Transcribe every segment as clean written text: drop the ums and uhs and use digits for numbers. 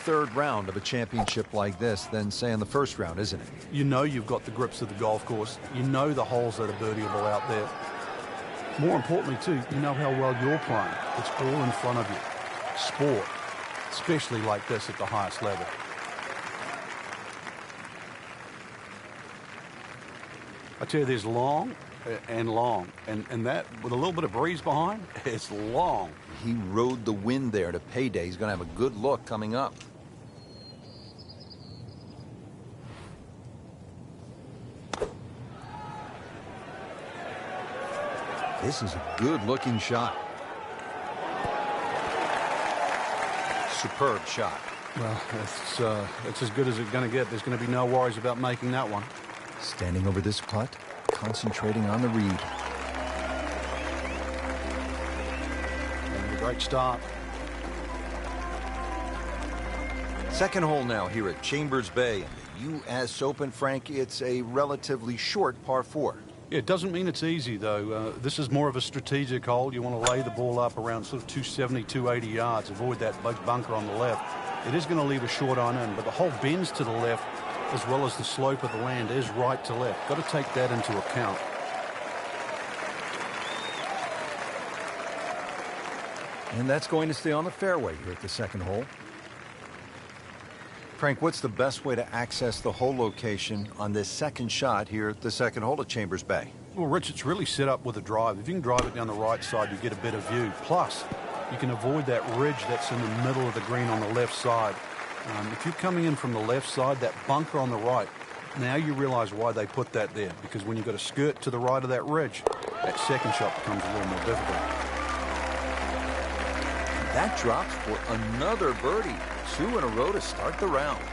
third round of a championship like this than, say, in the first round, isn't it? You know you've got the grips of the golf course. You know the holes that are birdieable out there. More importantly, too, you know how well you're playing. It's all in front of you. Sport, especially like this at the highest level. I tell you, there's long and long, and that, with a little bit of breeze behind, it's long. He rode the wind there to payday. He's going to have a good look coming up. This is a good-looking shot. Superb shot. Well, it's as good as it's going to get. There's going to be no worries about making that one. Standing over this putt, concentrating on the read. And a great start. Second hole now here at Chambers Bay. In the U.S. Open, Frank, it's a relatively short par 4. Yeah, it doesn't mean it's easy, though. This is more of a strategic hole. You want to lay the ball up around sort of 270, 280 yards. Avoid that big bunker on the left. It is going to leave a short iron in, but the hole bends to the left as well as the slope of the land is right to left. Got to take that into account. And that's going to stay on the fairway here at the second hole. Frank, what's the best way to access the hole location on this second shot here at the second hole at Chambers Bay? Well, Rich, it's really set up with a drive. If you can drive it down the right side, you get a better view. Plus, you can avoid that ridge that's in the middle of the green on the left side. If you're coming in from the left side, that bunker on the right, now you realize why they put that there. Because when you've got a skirt to the right of that ridge, that second shot becomes a little more difficult. That drops for another birdie. 2 in a row to start the round.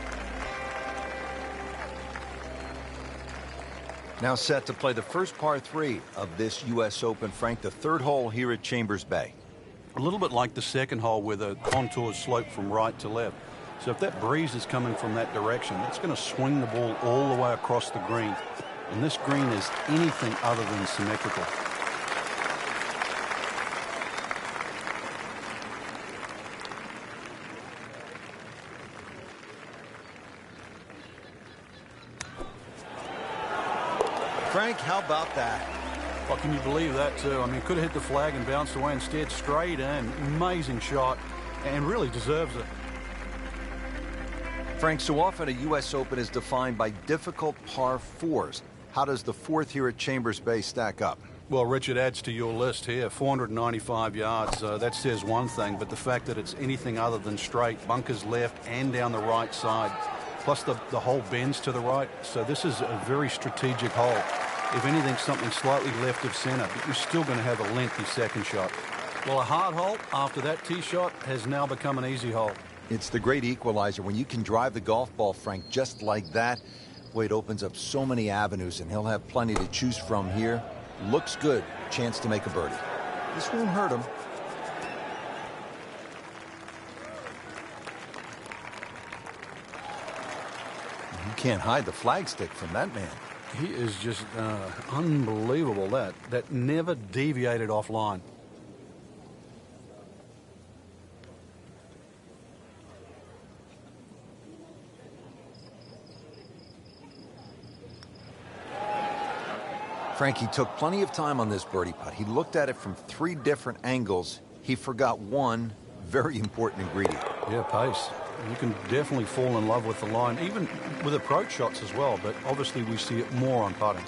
Now set to play the first par 3 of this U.S. Open, Frank, the third hole here at Chambers Bay. A little bit like the second hole where the contours slope from right to left. So if that breeze is coming from that direction, it's going to swing the ball all the way across the green. And this green is anything other than symmetrical. Frank, how about that? Well, can you believe that, too? I mean, could have hit the flag and bounced away instead. Straight in. Amazing shot. And really deserves it. Frank, so often a U.S. Open is defined by difficult par 4s. How does the fourth here at Chambers Bay stack up? Well, Richard, adds to your list here. 495 yards. That says one thing, but the fact that it's anything other than straight, bunkers left and down the right side, plus the hole bends to the right. So this is a very strategic hole. If anything, something slightly left of center, but you're still going to have a lengthy second shot. Well, a hard hole after that tee shot has now become an easy hole. It's the great equalizer. When you can drive the golf ball, Frank, just like that, boy, it opens up so many avenues, and he'll have plenty to choose from here. Looks good. Chance to make a birdie. This won't hurt him. You can't hide the flagstick from that man. He is just unbelievable. That never deviated offline. Frank, he took plenty of time on this birdie putt. He looked at it from 3 different angles. He forgot one very important ingredient. Yeah, pace. You can definitely fall in love with the line, even with approach shots as well, but obviously we see it more on putting.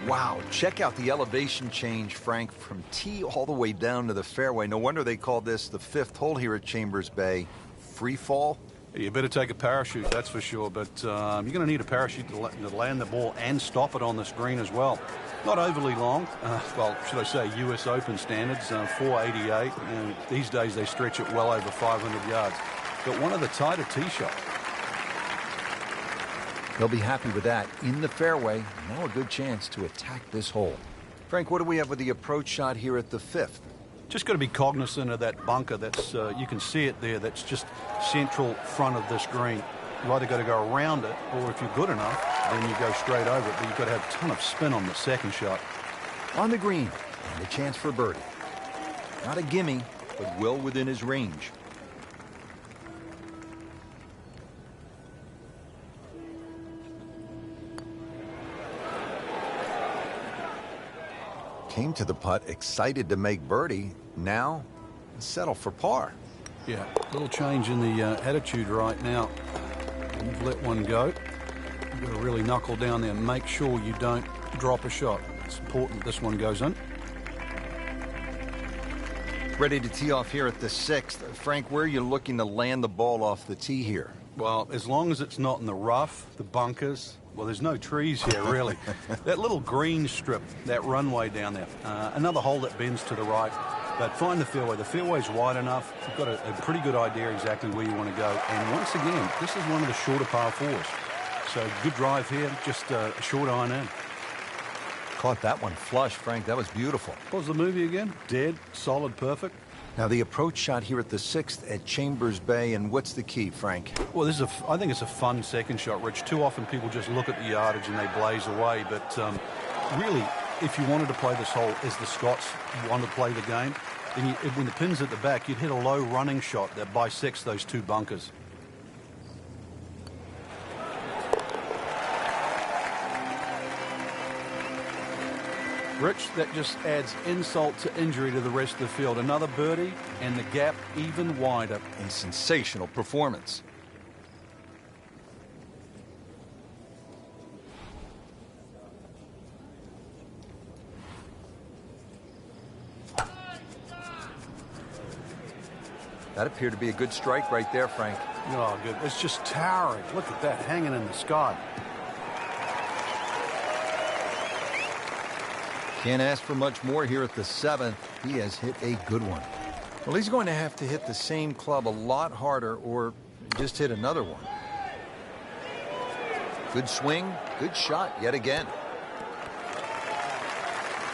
Wow, check out the elevation change, Frank, from tee all the way down to the fairway. No wonder they call this the 5th hole here at Chambers Bay. Free fall? You better take a parachute, that's for sure, but you're going to need a parachute to land the ball and stop it on the screen as well. Not overly long, well, should I say U.S. Open standards, 488. These days they stretch it well over 500 yards. But one of the tighter tee shots. They'll be happy with that. In the fairway, now a good chance to attack this hole. Frank, what do we have with the approach shot here at the 5th? Just got to be cognizant of that bunker. That's you can see it there. That's just central front of this green. You either got to go around it, or if you're good enough, then you go straight over it. But you've got to have a ton of spin on the second shot. On the green, and a chance for birdie. Not a gimme, but well within his range. Came to the putt excited to make birdie. Now, settle for par. Yeah, a little change in the attitude right now. You've let one go. You've got to really knuckle down there and make sure you don't drop a shot. It's important this one goes in. Ready to tee off here at the 6th. Frank, where are you looking to land the ball off the tee here? Well, as long as it's not in the rough, the bunkers, well, there's no trees here, really. That little green strip, that runway down there, another hole that bends to the right, but find the fairway. The fairway's wide enough. You've got a pretty good idea exactly where you want to go. And once again, this is one of the shorter par 4s. So good drive here, just a short iron in. Caught that one flush, Frank. That was beautiful. What was the movie again? Dead, solid, perfect. Now the approach shot here at the 6th at Chambers Bay, and what's the key, Frank? Well, I think it's a fun second shot, Rich. Too often people just look at the yardage and they blaze away, but really, if you wanted to play this hole as the Scots want to play the game, then when the pin's at the back, you'd hit a low running shot that bisects those two bunkers. Rich, that just adds insult to injury to the rest of the field. Another birdie, and the gap even wider. A sensational performance. That appeared to be a good strike right there, Frank. Oh, good. It's just towering. Look at that, hanging in the sky. Can't ask for much more here at the 7th. He has hit a good one. Well, he's going to have to hit the same club a lot harder or just hit another one. Good swing, good shot yet again.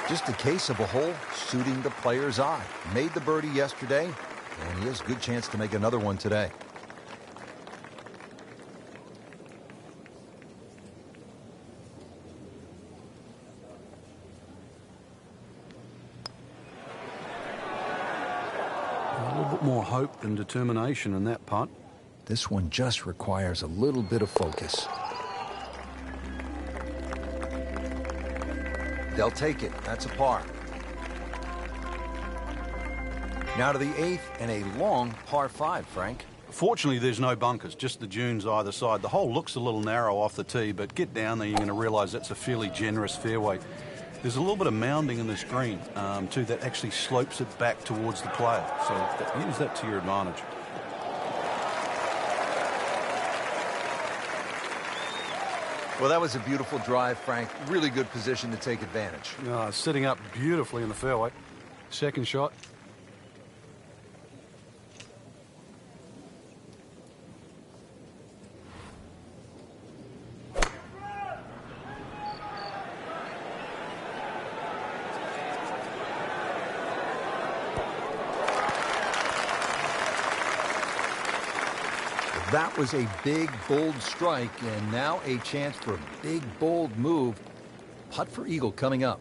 Just a case of a hole suiting the player's eye. Made the birdie yesterday, and he has a good chance to make another one today. A little bit more hope than determination in that putt. This one just requires a little bit of focus. They'll take it. That's a par. Now to the 8th and a long par 5, Frank. Fortunately, there's no bunkers, just the dunes either side. The hole looks a little narrow off the tee, but get down there, you're going to realize that's a fairly generous fairway. There's a little bit of mounding in this green, too, that actually slopes it back towards the player. So use that to your advantage. Well, that was a beautiful drive, Frank. Really good position to take advantage. Sitting up beautifully in the fairway. Second shot. That was a big, bold strike, and now a chance for a big, bold move. Putt for eagle coming up.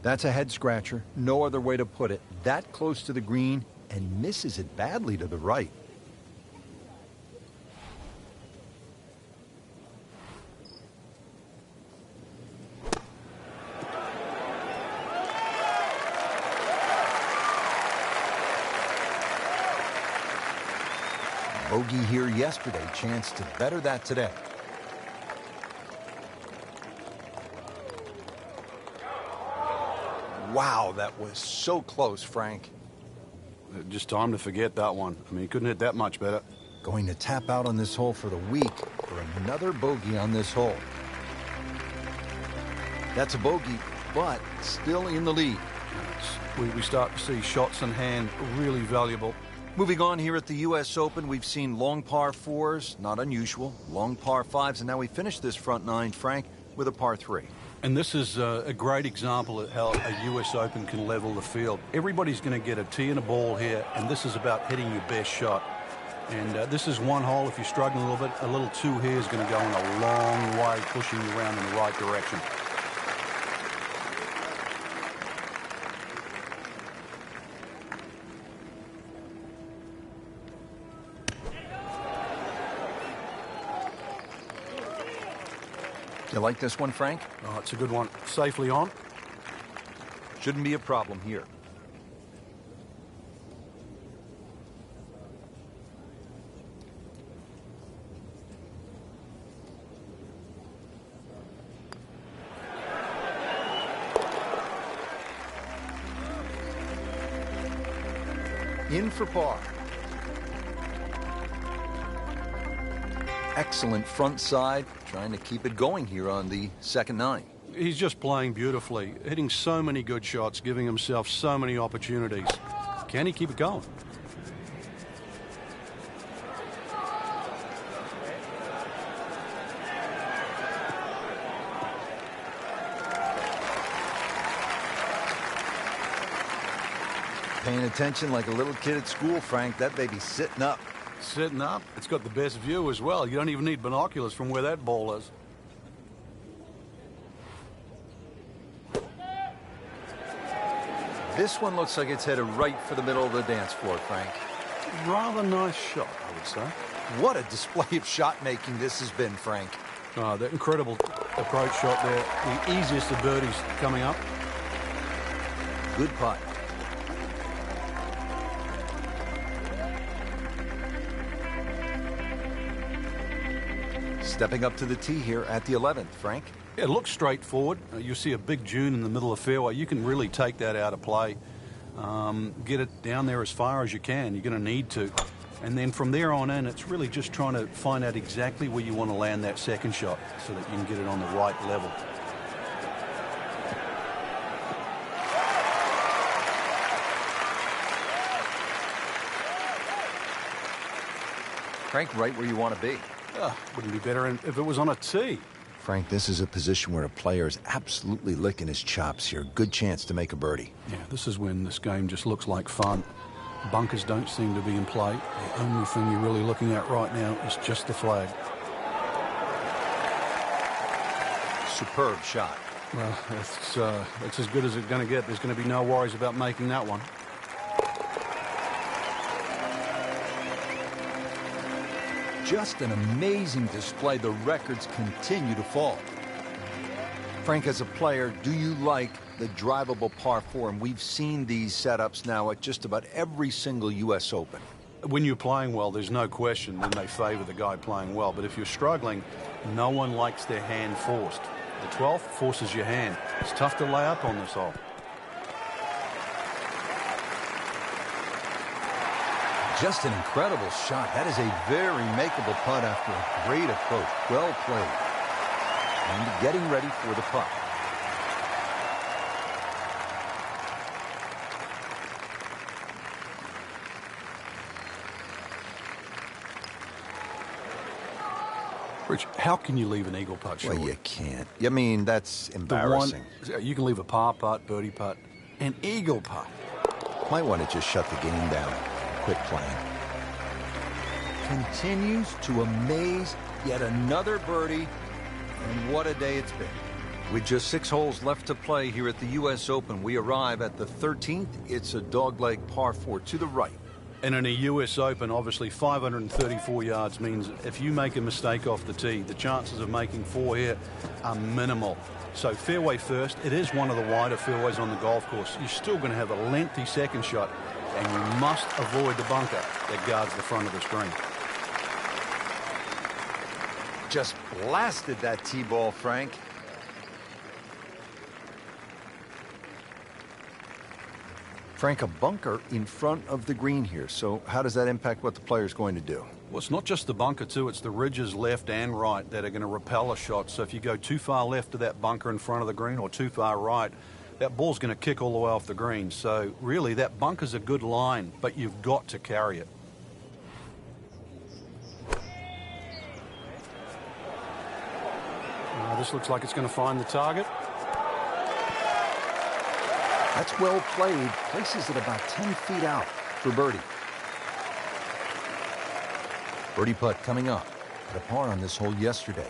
That's a head scratcher. No other way to put it. That close to the green and misses it badly to the right. Bogey here yesterday. Chance to better that today. Wow, that was so close, Frank. Just time to forget that one. I mean, he couldn't hit that much better. Going to tap out on this hole for the week for another bogey on this hole. That's a bogey, but still in the lead. We start to see shots in hand really valuable. Moving on here at the U.S. Open, we've seen long par 4s, not unusual, long par 5s, and now we finish this front nine, Frank, with a par 3. And this is a great example of how a U.S. Open can level the field. Everybody's going to get a tee and a ball here, and this is about hitting your best shot. And this is one hole. If you're struggling a little bit, a little two here is going to go in a long way, pushing you around in the right direction. You like this one, Frank? Oh, it's a good one. Safely on. Shouldn't be a problem here. In for par. Excellent front side, trying to keep it going here on the second nine. He's just playing beautifully, hitting so many good shots, giving himself so many opportunities. Can he keep it going? Paying attention like a little kid at school, Frank. That baby's sitting up. Sitting up. It's got the best view as well. You don't even need binoculars from where that ball is. This one looks like it's headed right for the middle of the dance floor, Frank. Rather nice shot, I would say. What a display of shot making this has been, Frank. Oh, that incredible approach shot there. The easiest of birdies coming up. Good putt. Stepping up to the tee here at the 11th, Frank. It looks straightforward. You see a big dune in the middle of the fairway. You can really take that out of play. Get it down there as far as you can. You're going to need to. And then from there on in, it's really just trying to find out exactly where you want to land that second shot so that you can get it on the right level. Frank, right where you want to be. Wouldn't be better if it was on a tee. Frank, this is a position where a player is absolutely licking his chops here. Good chance to make a birdie. Yeah, this is when this game just looks like fun. Bunkers don't seem to be in play. The only thing you're really looking at right now is just the flag. Superb shot. Well, it's as good as it's going to get. There's going to be no worries about making that one. Just an amazing display. The records continue to fall. Frank, as a player, do you like the drivable par 4? And we've seen these setups now at just about every single U.S. Open. When you're playing well, there's no question then they favor the guy playing well. But if you're struggling, no one likes their hand forced. The 12th forces your hand. It's tough to lay up on this hole. Just an incredible shot. That is a very makeable putt after a great approach. Well played. And getting ready for the putt. Rich, how can you leave an eagle putt short? Well, you can't. I mean, that's embarrassing. You can leave a par putt, birdie putt, an eagle putt. Might want to just shut the game down. Quit playing. Continues to amaze. Yet another birdie. And what a day it's been. With just 6 holes left to play here at the U.S. Open, we arrive at the 13th. It's a dogleg par 4 to the right. And in a U.S. Open, obviously 534 yards means if you make a mistake off the tee, the chances of making 4 here are minimal. So fairway first. It is one of the wider fairways on the golf course. You're still going to have a lengthy second shot, and you must avoid the bunker that guards the front of the screen. Just blasted that tee ball, Frank. Frank, a bunker in front of the green here. So how does that impact what the player's going to do? Well, it's not just the bunker, too. It's the ridges left and right that are going to repel a shot. So if you go too far left to that bunker in front of the green or too far right, that ball's going to kick all the way off the green. So really, that bunker's a good line, but you've got to carry it. This looks like it's going to find the target. That's well played. Places it about 10 feet out for birdie. Birdie putt coming up. Had a par on this hole yesterday.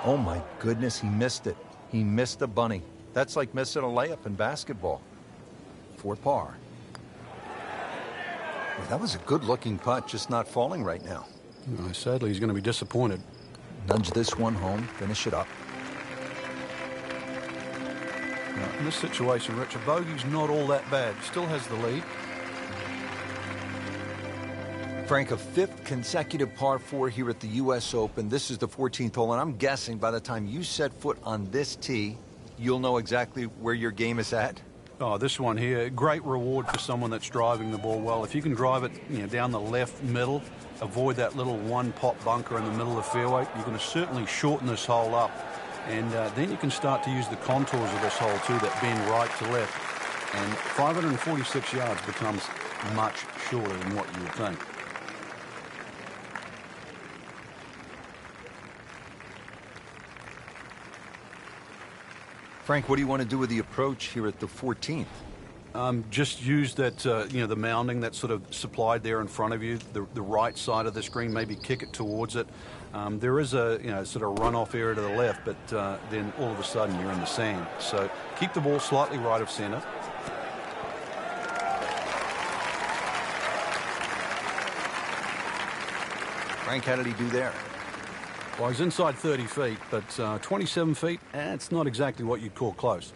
Oh my goodness, he missed it. He missed the bunny. That's like missing a layup in basketball. For par. Well, that was a good-looking putt, just not falling right now. Sadly, he's going to be disappointed. Nudge this one home, finish it up. Now, in this situation, Rich, a bogey's not all that bad. Still has the lead. Frank, a fifth consecutive par 4 here at the U.S. Open. This is the 14th hole, and I'm guessing by the time you set foot on this tee, you'll know exactly where your game is at. Oh, this one here, great reward for someone that's driving the ball well. If you can drive it, down the left middle, avoid that little one-pot bunker in the middle of the fairway, you're going to certainly shorten this hole up. And then you can start to use the contours of this hole, too, that bend right to left. And 546 yards becomes much shorter than what you would think. Frank, what do you want to do with the approach here at the 14th? Just use that, the mounding that's sort of supplied there in front of you, the right side of the screen, maybe kick it towards it. There is a, sort of runoff area to the left, but then all of a sudden you're in the sand. So keep the ball slightly right of center. Frank, how did he do there? Well, he's inside 30 feet, but 27 feet, it's not exactly what you'd call close.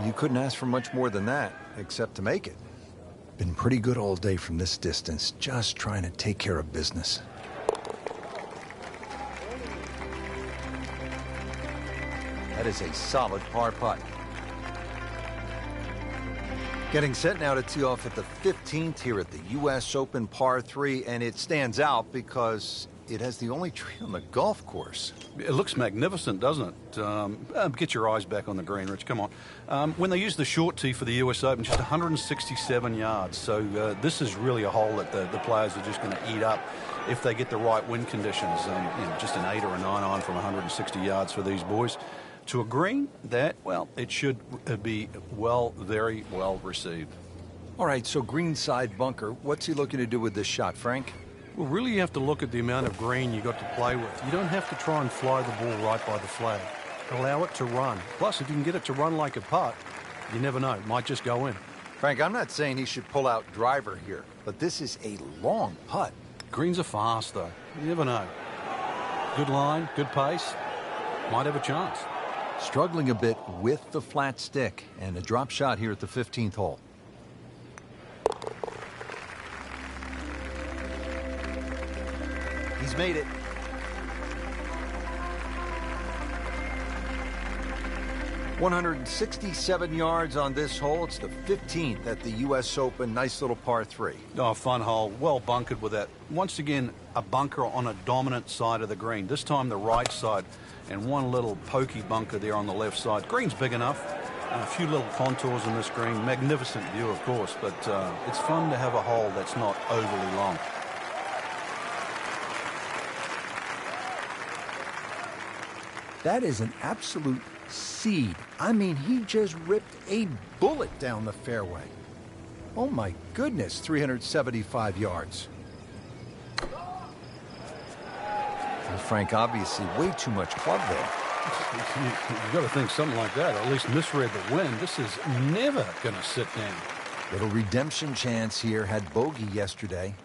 You couldn't ask for much more than that, except to make it. Been pretty good all day from this distance, just trying to take care of business. That is a solid par putt. Getting set now to tee off at the 15th here at the U.S. Open par 3, and it stands out because it has the only tree on the golf course. It looks magnificent, doesn't it? Get your eyes back on the green, Rich. Come on. When they use the short tee for the U.S. Open, just 167 yards. So this is really a hole that the players are just going to eat up if they get the right wind conditions. Just an 8 or a 9 on from 160 yards for these boys. To a green that, well, it should be very well received. All right, so green side bunker. What's he looking to do with this shot, Frank? Well, really you have to look at the amount of green you got to play with. You don't have to try and fly the ball right by the flag. Allow it to run. Plus, if you can get it to run like a putt, you never know. It might just go in. Frank, I'm not saying he should pull out driver here, but this is a long putt. Greens are fast, though. You never know. Good line, good pace. Might have a chance. Struggling a bit with the flat stick, and a drop shot here at the 15th hole. He's made it. $167 yards on this hole. It's the 15th at the U.S. Open. Nice little par 3. Oh, fun hole. Well bunkered with that. Once again, a bunker on a dominant side of the green. This time the right side. And one little pokey bunker there on the left side. Green's big enough. A few little contours in this green. Magnificent view, of course. But it's fun to have a hole that's not overly long. That is an absolute seed. I mean, he just ripped a bullet down the fairway. Oh, my goodness, 375 yards. Well, Frank, obviously, way too much club there. You've got to think something like that, or at least misread the wind. This is never going to sit down. Little redemption chance here. Had bogey yesterday.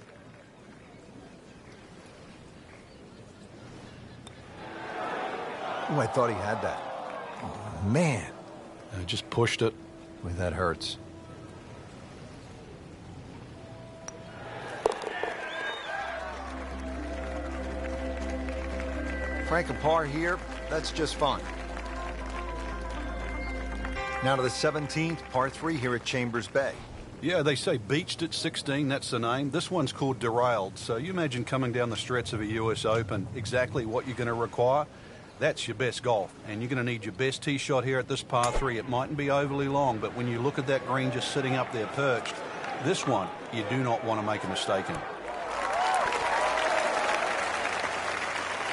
Oh, I thought he had that. Oh, man. I just pushed it. Boy, that hurts. Frank, a par here, that's just fine. Now to the 17th, par 3 here at Chambers Bay. Yeah, they say beached at 16, that's the name. This one's called derailed. So you imagine coming down the stretch of a U.S. Open, exactly what you're going to require. That's your best golf, and you're going to need your best tee shot here at this par 3. It mightn't be overly long, but when you look at that green just sitting up there perched, this one you do not want to make a mistake in.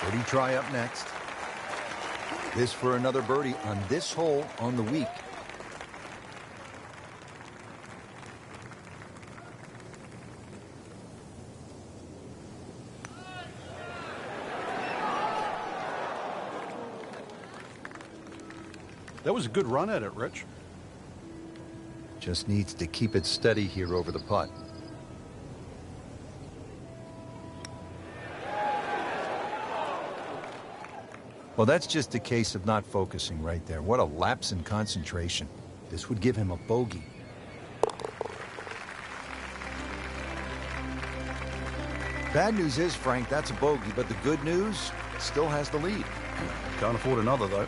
Birdie try up next. This for another birdie on this hole on the week. That was a good run at it, Rich. Just needs to keep it steady here over the putt. Well, that's just a case of not focusing right there. What a lapse in concentration. This would give him a bogey. Bad news is, Frank, that's a bogey, but the good news, still has the lead. Can't afford another, though.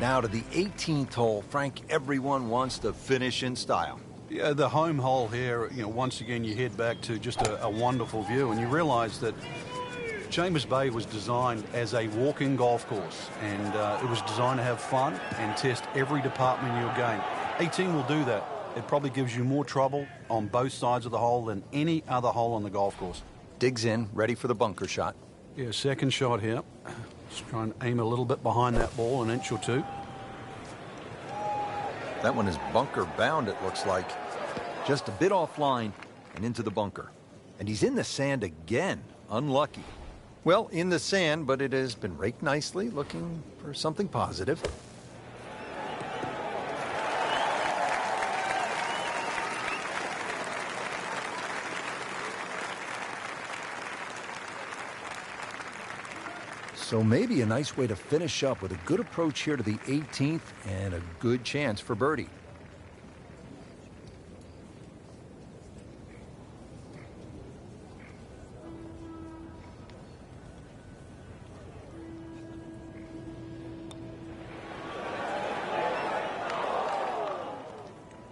Now to the 18th hole. Frank, everyone wants to finish in style. Yeah, the home hole here, once again you head back to just a wonderful view, and you realize that Chambers Bay was designed as a walk-in golf course, and it was designed to have fun and test every department in your game. 18 will do that. It probably gives you more trouble on both sides of the hole than any other hole on the golf course. Digs in, ready for the bunker shot. Yeah, second shot here. Just try and aim a little bit behind that ball, an inch or two. That one is bunker bound, it looks like. Just a bit offline and into the bunker. And he's in the sand again. Unlucky. Well, in the sand, but it has been raked nicely, looking for something positive. So maybe a nice way to finish up with a good approach here to the 18th and a good chance for birdie.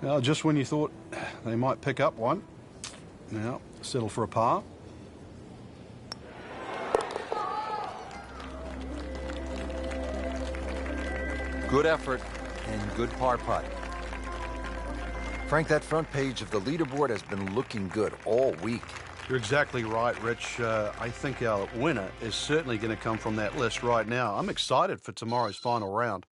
Now, just when you thought they might pick up one, now settle for a par. Good effort and good par putt. Frank, that front page of the leaderboard has been looking good all week. You're exactly right, Rich. I think our winner is certainly going to come from that list right now. I'm excited for tomorrow's final round.